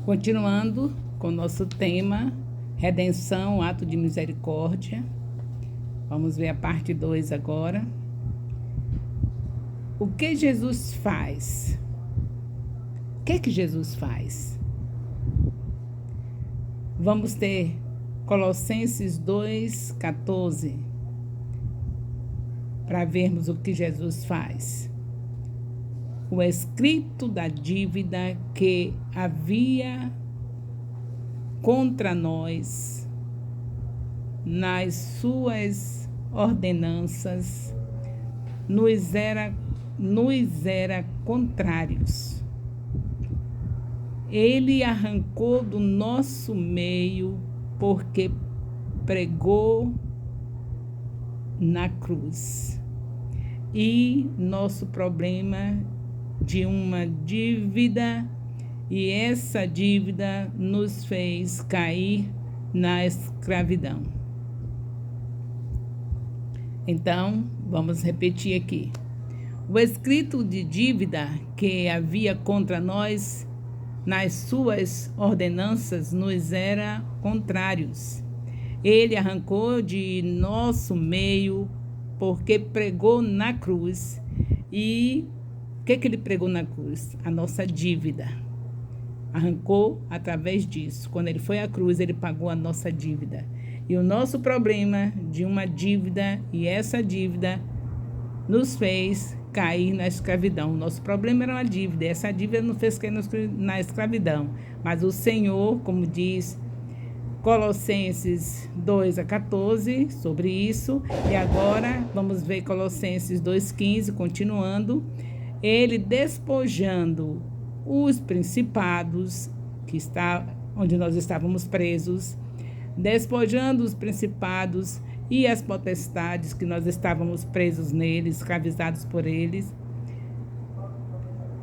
Continuando com o nosso tema, redenção, ato de misericórdia. Vamos ver a parte 2 agora. O que Jesus faz? O que Jesus faz? Vamos ter Colossenses 2:14 para vermos o que Jesus faz. O escrito da dívida que havia contra nós nas suas ordenanças nos era contrários. Ele arrancou do nosso meio porque pregou na cruz. E nosso problema de uma dívida, e essa dívida nos fez cair na escravidão. Então, vamos repetir aqui. O escrito de dívida que havia contra nós nas suas ordenanças nos era contrários. Ele arrancou de nosso meio porque pregou na cruz. E o que ele pregou na cruz? A nossa dívida. Arrancou através disso. Quando ele foi à cruz, ele pagou a nossa dívida. E o nosso problema de uma dívida, e essa dívida nos fez cair na escravidão. O nosso problema era uma dívida, essa dívida nos fez cair na escravidão. Mas o Senhor, como diz Colossenses 2:14, sobre isso. E agora vamos ver Colossenses 2:15, continuando. Ele despojando os principados, onde nós estávamos presos, despojando os principados e as potestades que nós estávamos presos neles, escravizados por eles.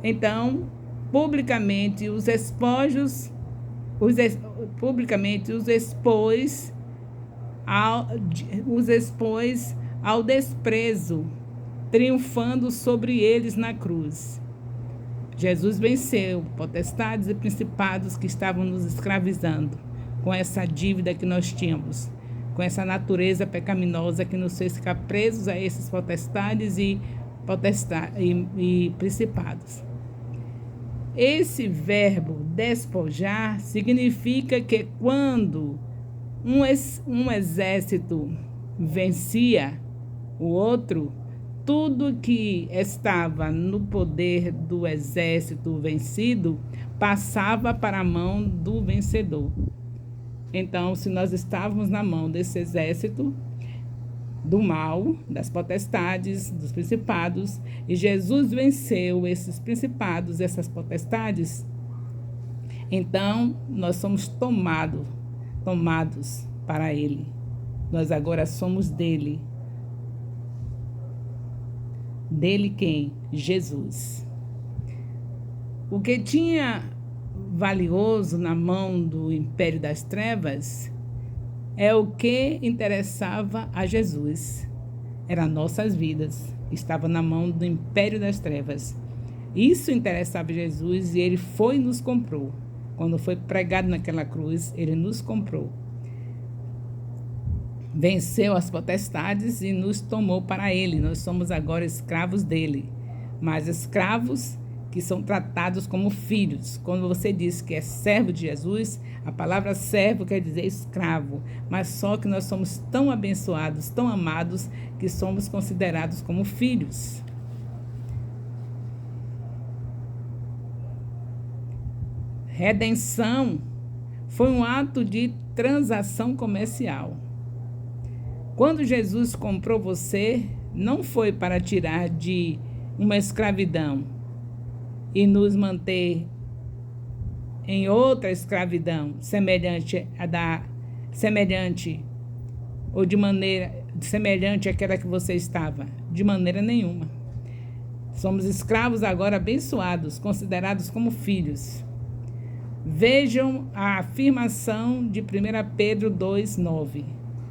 Então, publicamente os expôs ao desprezo, triunfando sobre eles na cruz. Jesus venceu potestades e principados que estavam nos escravizando com essa dívida que nós tínhamos, com essa natureza pecaminosa que nos fez ficar presos a esses potestades e principados. Esse verbo despojar significa que quando um exército vencia o outro, tudo que estava no poder do exército vencido passava para a mão do vencedor. Então, se nós estávamos na mão desse exército do mal, das potestades, dos principados, e Jesus venceu esses principados, essas potestades, então nós somos tomados para Ele. Nós agora somos dele. Dele quem? Jesus. O que tinha valioso na mão do império das trevas é o que interessava a Jesus. Eram nossas vidas. Estava na mão do império das trevas. Isso interessava a Jesus e ele foi e nos comprou. Quando foi pregado naquela cruz, ele nos comprou. Venceu as potestades e nos tomou para ele. Nós somos agora escravos dele. Mas escravos que são tratados como filhos. Quando você diz que é servo de Jesus, a palavra servo quer dizer escravo, mas só que nós somos tão abençoados, tão amados, que somos considerados como filhos. Redenção foi um ato de transação comercial. Quando Jesus comprou você, não foi para tirar de uma escravidão e nos manter em outra escravidão semelhante ou de maneira semelhante àquela que você estava, de maneira nenhuma. Somos escravos agora abençoados, considerados como filhos. Vejam a afirmação de 1 Pedro 2:9,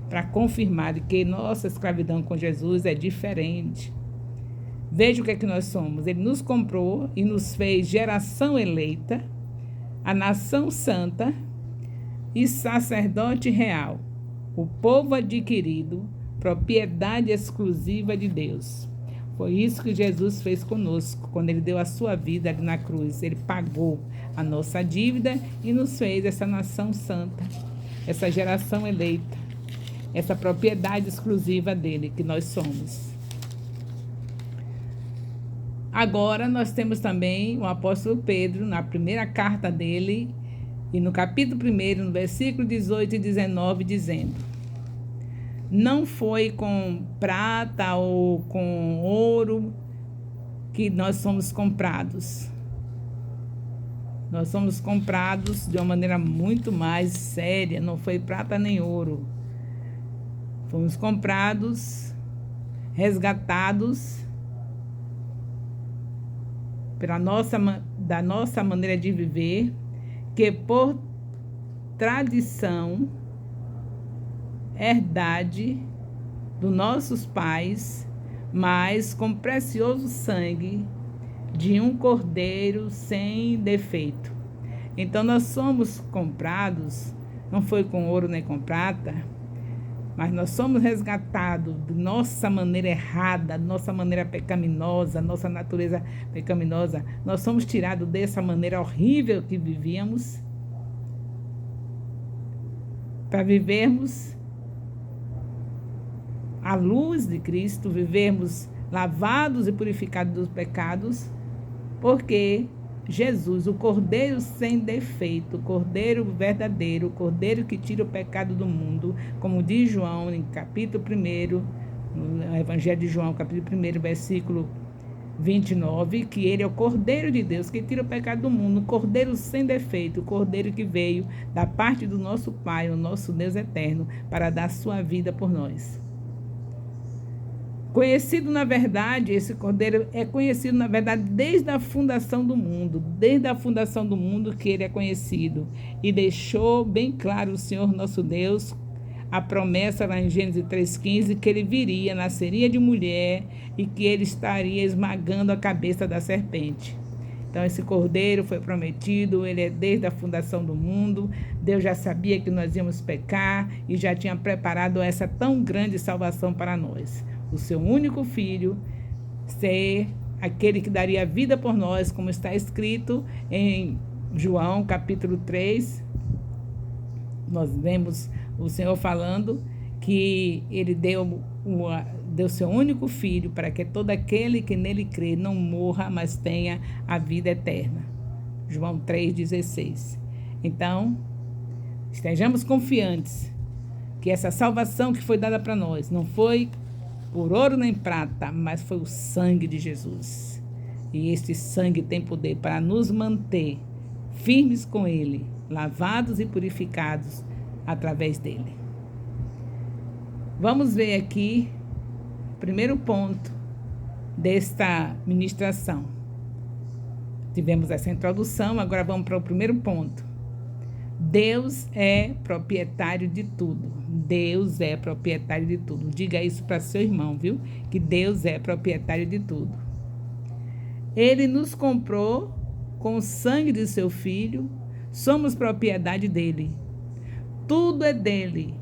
para confirmar que nossa escravidão com Jesus é diferente. Veja o que é que nós somos. Ele nos comprou e nos fez geração eleita, a nação santa e sacerdote real, o povo adquirido, propriedade exclusiva de Deus. Foi isso que Jesus fez conosco, quando ele deu a sua vida ali na cruz. Ele pagou a nossa dívida e nos fez essa nação santa, essa geração eleita, essa propriedade exclusiva dele, que nós somos. Agora nós temos também o apóstolo Pedro, na primeira carta dele, e no capítulo 1, no versículo 18 e 19, dizendo: não foi com prata ou com ouro que nós somos comprados. Nós somos comprados de uma maneira muito mais séria, não foi prata nem ouro. Fomos comprados, resgatados da nossa maneira de viver, que por tradição, herdade dos nossos pais, mas com precioso sangue de um cordeiro sem defeito. Então nós somos comprados, não foi com ouro nem com prata, mas nós somos resgatados de nossa maneira errada, nossa maneira pecaminosa, nossa natureza pecaminosa. Nós somos tirados dessa maneira horrível que vivíamos para vivermos à luz de Cristo, vivermos lavados e purificados dos pecados, porque Jesus, o Cordeiro sem defeito, o Cordeiro verdadeiro, o Cordeiro que tira o pecado do mundo, como diz João, em capítulo 1, no Evangelho de João, capítulo 1, versículo 29, que ele é o Cordeiro de Deus, que tira o pecado do mundo, o Cordeiro sem defeito, o Cordeiro que veio da parte do nosso Pai, o nosso Deus eterno, para dar sua vida por nós. Conhecido, na verdade, esse Cordeiro é conhecido, na verdade, desde a fundação do mundo que ele é conhecido. E deixou bem claro o Senhor nosso Deus, a promessa lá em Gênesis 3,15, que ele viria, nasceria de mulher e que ele estaria esmagando a cabeça da serpente. Então, esse Cordeiro foi prometido, ele é desde a fundação do mundo. Deus já sabia que nós íamos pecar e já tinha preparado essa tão grande salvação para nós. O seu único filho, ser aquele que daria vida por nós, como está escrito em João, capítulo 3. Nós vemos o Senhor falando que ele deu seu único filho para que todo aquele que nele crê não morra, mas tenha a vida eterna. João 3,16. Então, estejamos confiantes que essa salvação que foi dada para nós não foi por ouro nem prata, mas foi o sangue de Jesus. E este sangue tem poder para nos manter firmes com ele, lavados e purificados através dele. Vamos ver aqui o primeiro ponto desta ministração. Tivemos essa introdução, agora vamos para o primeiro ponto. Deus é proprietário de tudo. Deus é proprietário de tudo. Diga isso para seu irmão, viu? Que Deus é proprietário de tudo. Ele nos comprou com o sangue de seu filho. Somos propriedade dele. Tudo é dele.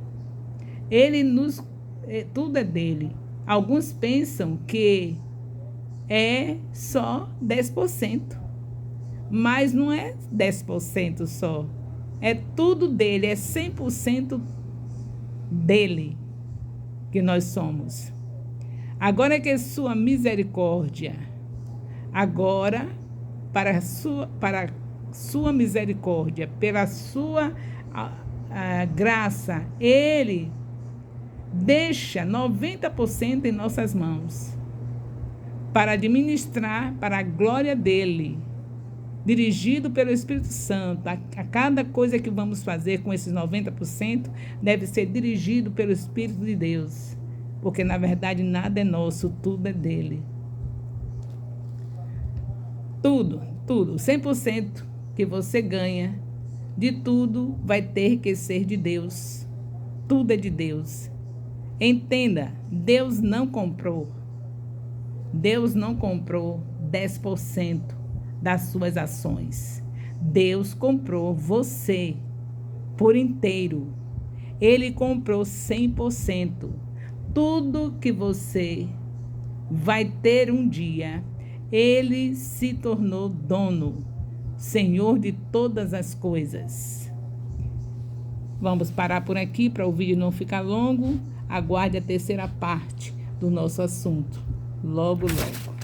Tudo é dele. Alguns pensam que é só 10%. Mas não é 10% só. É tudo dele, é 100% dele que nós somos. Agora que sua misericórdia, agora para sua misericórdia, pela sua graça, ele deixa 90% em nossas mãos para administrar para a glória dele, dirigido pelo Espírito Santo. A cada coisa que vamos fazer com esses 90% deve ser dirigido pelo Espírito de Deus, porque na verdade nada é nosso, tudo é dele. Tudo, 100% que você ganha, de tudo vai ter que ser de Deus. Tudo é de Deus. Entenda, Deus não comprou 10% das suas ações. Deus comprou você por inteiro. Ele comprou 100%. Tudo que você vai ter um dia, ele se tornou dono, Senhor de todas as coisas. Vamos parar por aqui para o vídeo não ficar longo. Aguarde a terceira parte do nosso assunto. Logo, logo.